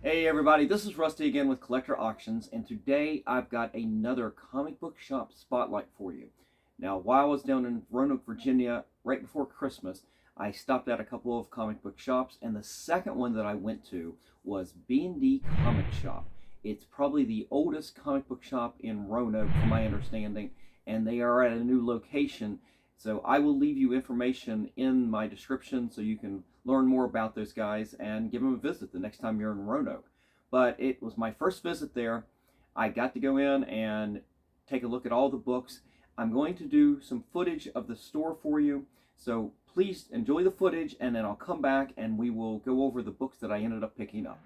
Hey everybody, this is Rusty again with Collector Auctions, and today I've got another comic book shop spotlight for you. Now, while I was down in Roanoke, Virginia, right before Christmas, I stopped at a couple of comic book shops, and the second one that I went to was B&D Comic Shop. It's probably the oldest comic book shop in Roanoke, from my understanding, and they are at a new location. So I will leave you information in my description so you can learn more about those guys and give them a visit the next time you're in Roanoke. But it was my first visit there. I got to go in and take a look at all the books. I'm going to do some footage of the store for you. So please enjoy the footage, and then I'll come back and we will go over the books that I ended up picking up.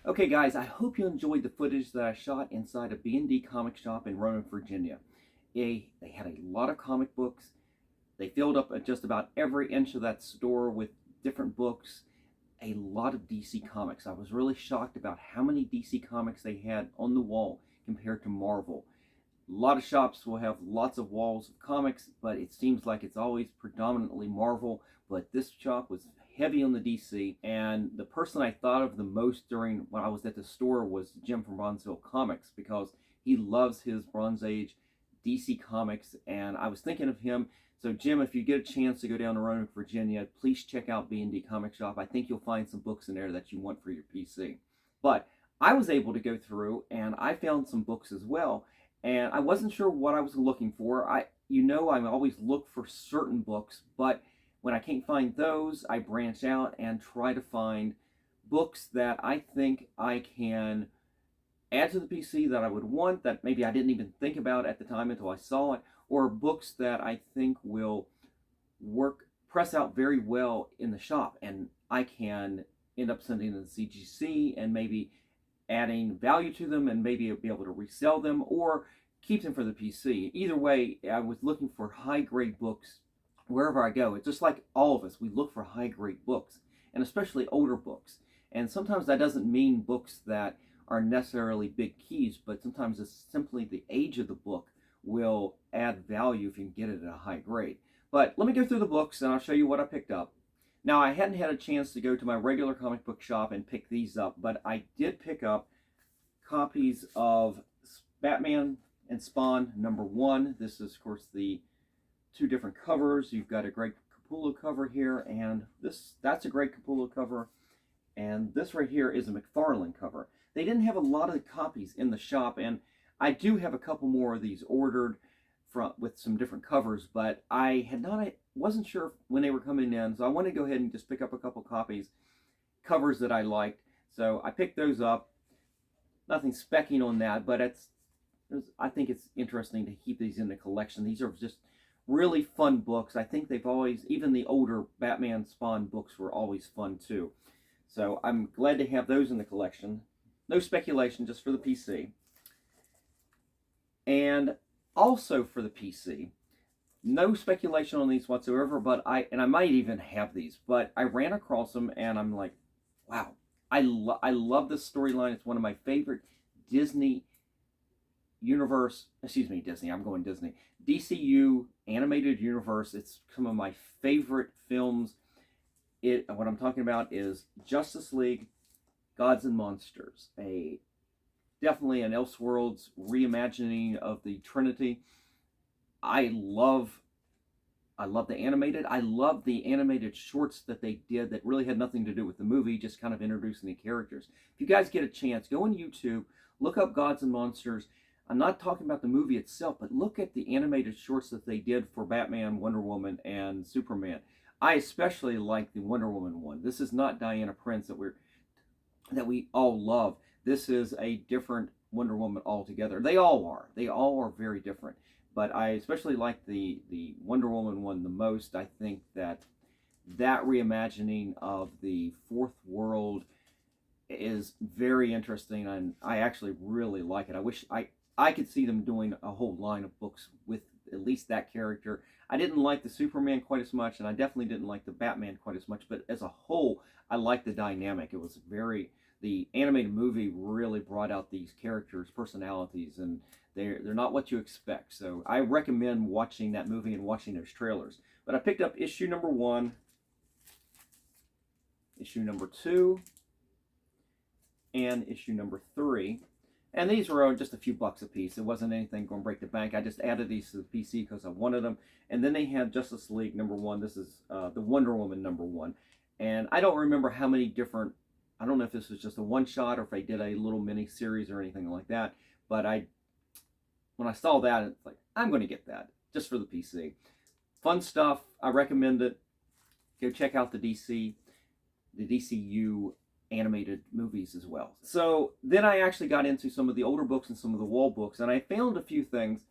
Okay guys, I hope you enjoyed the footage that I shot inside a B&D comic shop in Roanoke, Virginia. They had a lot of comic books. They filled up just about every inch of that store with different books. A lot of DC Comics. I was really shocked about how many DC Comics they had on the wall compared to Marvel. A lot of shops will have lots of walls of comics, but it seems like it's always predominantly Marvel. But this shop was heavy on the DC, and the person I thought of the most during when I was at the store was Jim from Bronzeville Comics, because he loves his Bronze Age DC Comics, and I was thinking of him. So Jim, if you get a chance to go down to Roanoke, Virginia, please check out B&D Comic Shop. I think you'll find some books in there that you want for your PC. But I was able to go through, and I found some books as well, and I wasn't sure what I was looking for. I always look for certain books, but when I can't find those, I branch out and try to find books that I think I can add to the PC that I would want, that maybe I didn't even think about at the time until I saw it, or books that I think will press out very well in the shop, and I can end up sending them to CGC and maybe adding value to them and maybe be able to resell them or keep them for the PC. Either way, I was looking for high-grade books wherever I go. It's just like all of us, we look for high-grade books, and especially older books. And sometimes that doesn't mean books that are necessarily big keys, but sometimes it's simply the age of the book will add value if you can get it at a high grade. But let me go through the books and I'll show you what I picked up. Now, I hadn't had a chance to go to my regular comic book shop and pick these up, but I did pick up copies of Batman and Spawn #1. This is, of course, the two different covers. You've got a Greg Capullo cover here, and that's a Greg Capullo cover, and this right here is a McFarlane cover. They didn't have a lot of the copies in the shop, and I do have a couple more of these ordered with some different covers, but I wasn't sure when they were coming in, so I wanted to go ahead and just pick up a couple covers that I liked. So I picked those up. Nothing specking on that, but I think it's interesting to keep these in the collection. These are just really fun books. I think they've always, even the older Batman Spawn books were always fun too. So I'm glad to have those in the collection. No speculation, just for the PC. And also for the PC, no speculation on these whatsoever, but I might even have these, but I ran across them and I'm like, wow, I love this storyline. It's one of my favorite Disney universe, excuse me, Disney, I'm going Disney, DCU animated universe. It's some of my favorite films. What I'm talking about is Justice League Gods and Monsters, definitely an Elseworlds reimagining of the Trinity. I love the animated. I love the animated shorts that they did that really had nothing to do with the movie, just kind of introducing the characters. If you guys get a chance, go on YouTube, look up Gods and Monsters. I'm not talking about the movie itself, but look at the animated shorts that they did for Batman, Wonder Woman, and Superman. I especially like the Wonder Woman one. This is not Diana Prince that we all love. This is a different Wonder Woman altogether. They all are. They all are very different. But I especially like the Wonder Woman one the most. I think that reimagining of the fourth world is very interesting, and I actually really like it. I wish I could see them doing a whole line of books with at least that character. I didn't like the Superman quite as much, and I definitely didn't like the Batman quite as much, but as a whole, I liked the dynamic. It was the animated movie really brought out these characters' personalities, and they're not what you expect. So I recommend watching that movie and watching those trailers. But I picked up issue number 1, issue number 2, and issue number 3. And these were just a few bucks a piece. It wasn't anything going to break the bank. I just added these to the PC because I wanted them. And then they had Justice League number 1. This is the Wonder Woman number 1. And I don't remember how many different, I don't know if this was just a one-shot or if they did a little mini-series or anything like that. But when I saw that, it's like, I'm going to get that just for the PC. Fun stuff. I recommend it. Go check out the DCU animated movies as well. So then I actually got into some of the older books and some of the wall books, and I found a few things.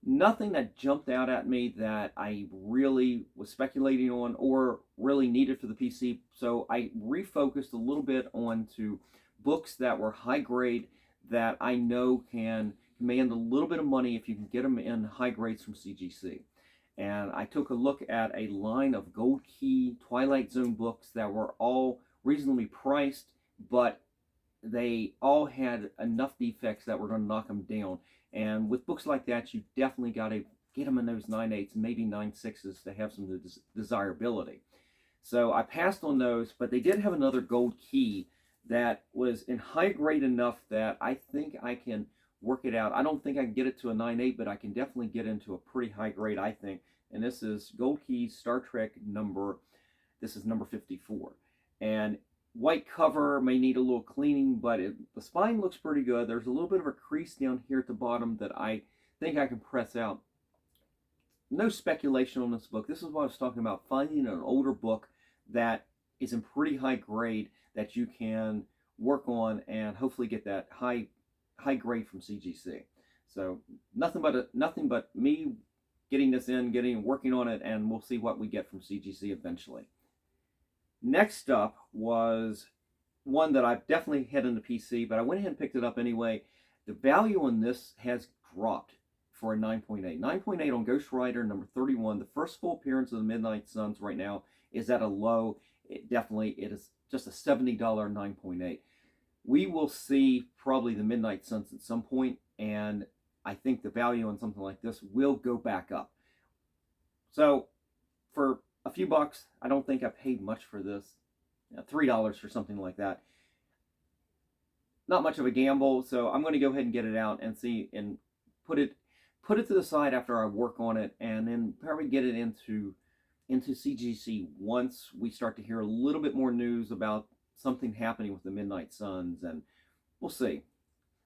Nothing that jumped out at me that I really was speculating on or really needed for the PC. So I refocused a little bit onto books that were high grade that I know can command a little bit of money if you can get them in high grades from CGC. And I took a look at a line of Gold Key Twilight Zone books that were all reasonably priced, but they all had enough defects that were going to knock them down. And with books like that, you definitely got to get them in those 9.8s, maybe 9.6s to have some desirability. So I passed on those, but they did have another Gold Key that was in high grade enough that I think I can work it out. I don't think I can get it to a 9.8, but I can definitely get into a pretty high grade, I think. And this is Gold Key Star Trek number 54. And white cover may need a little cleaning, but the spine looks pretty good. There's a little bit of a crease down here at the bottom that I think I can press out. No speculation on this book. This is what I was talking about, finding an older book that is in pretty high grade that you can work on and hopefully get that high grade from CGC. So nothing but me getting this in, working on it, and we'll see what we get from CGC eventually. Next up was one that I've definitely had in the PC, but I went ahead and picked it up anyway. The value on this has dropped for a 9.8. 9.8 on Ghost Rider number 31. The first full appearance of the Midnight Suns right now is at a low. It is just a $70 9.8. We will see probably the Midnight Suns at some point, and I think the value on something like this will go back up. So for a few bucks, I don't think I paid much for this. $3 for something like that. Not much of a gamble, so I'm going to go ahead and get it out and see and put it to the side after I work on it, and then probably get it into CGC once we start to hear a little bit more news about something happening with the Midnight Suns, and we'll see.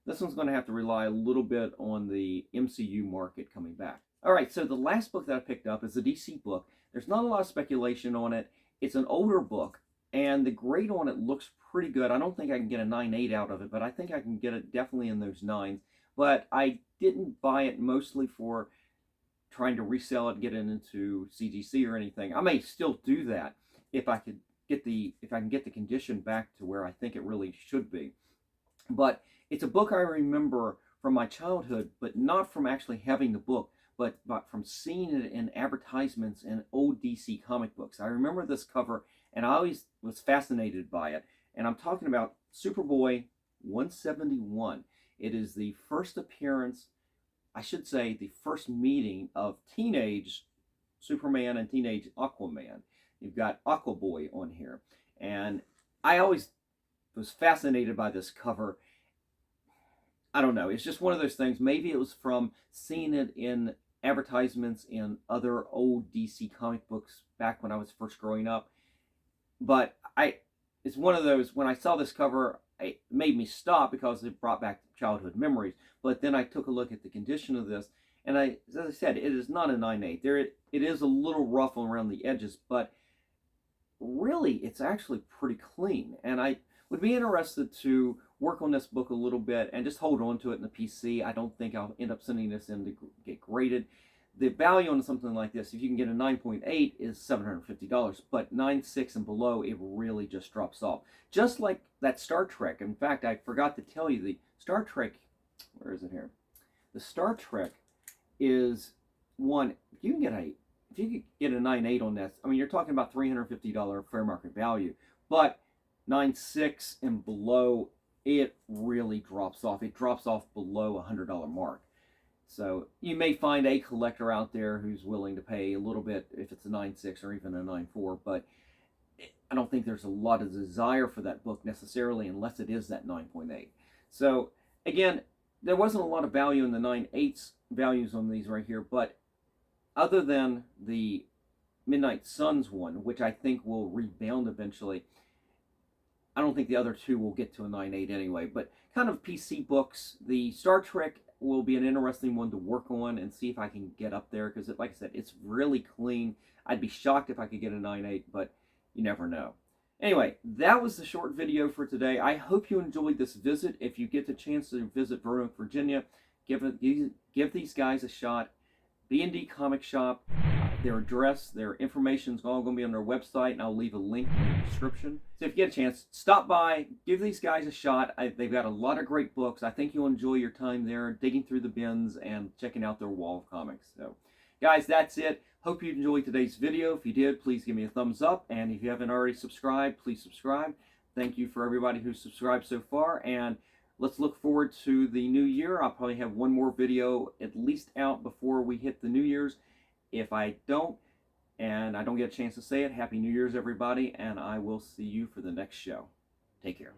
This one's going to have to rely a little bit on the MCU market coming back. All right, so the last book that I picked up is a DC book. There's not a lot of speculation on it. It's an older book, and the grade on it looks pretty good. I don't think I can get a 9.8 out of it, but I think I can get it definitely in those 9s. But I didn't buy it mostly for trying to resell it, get it into CGC or anything. I may still do that if I can get the condition back to where I think it really should be. But it's a book I remember from my childhood, but not from actually having the book, but from seeing it in advertisements in old DC comic books. I remember this cover, and I always was fascinated by it. And I'm talking about Superboy 171. It is the first appearance, I should say, the first meeting of teenage Superman and teenage Aquaman. You've got Aquaboy on here. And I always was fascinated by this cover. I don't know. It's just one of those things. Maybe it was from seeing it in advertisements in other old DC comic books back when I was first growing up. But it's one of those, when I saw this cover, it made me stop because it brought back childhood memories. But then I took a look at the condition of this, and as I said, it is not a 9/8. It is a little rough around the edges, but really it's actually pretty clean. And I would be interested to work on this book a little bit and just hold on to it in the PC. I don't think I'll end up sending this in to get graded. The value on something like this, if you can get a 9.8, is $750, but 9.6 and below, it really just drops off. Just like that Star Trek. In fact, I forgot to tell you, the Star Trek, where is it here? The Star Trek is one, if you could get a 9.8 on this, I mean, you're talking about $350 fair market value, but 9.6 and below, it really drops off. It drops off below $100 mark. So you may find a collector out there who's willing to pay a little bit if it's a 9.6 or even a 9.4, but I don't think there's a lot of desire for that book necessarily unless it is that 9.8. So again, there wasn't a lot of value in the 9.8s values on these right here, but other than the Midnight Suns one, which I think will rebound eventually, I don't think the other two will get to a 9.8 anyway. But kind of PC books, the Star Trek will be an interesting one to work on and see if I can get up there, because like I said, it's really clean. I'd be shocked if I could get a 9.8, but you never know. Anyway, that was the short video for today. I hope you enjoyed this visit. If you get the chance to visit Roanoke, Virginia, give these guys a shot. B&D Comic Shop, their address, their information is all going to be on their website, and I'll leave a link in the description. So if you get a chance, stop by, give these guys a shot. They've got a lot of great books. I think you'll enjoy your time there, digging through the bins and checking out their wall of comics. So, guys, that's it. Hope you enjoyed today's video. If you did, please give me a thumbs up. And if you haven't already subscribed, please subscribe. Thank you for everybody who's subscribed so far. And let's look forward to the new year. I'll probably have one more video at least out before we hit the New Year's. If I don't, and I don't get a chance to say it, Happy New Year's, everybody, and I will see you for the next show. Take care.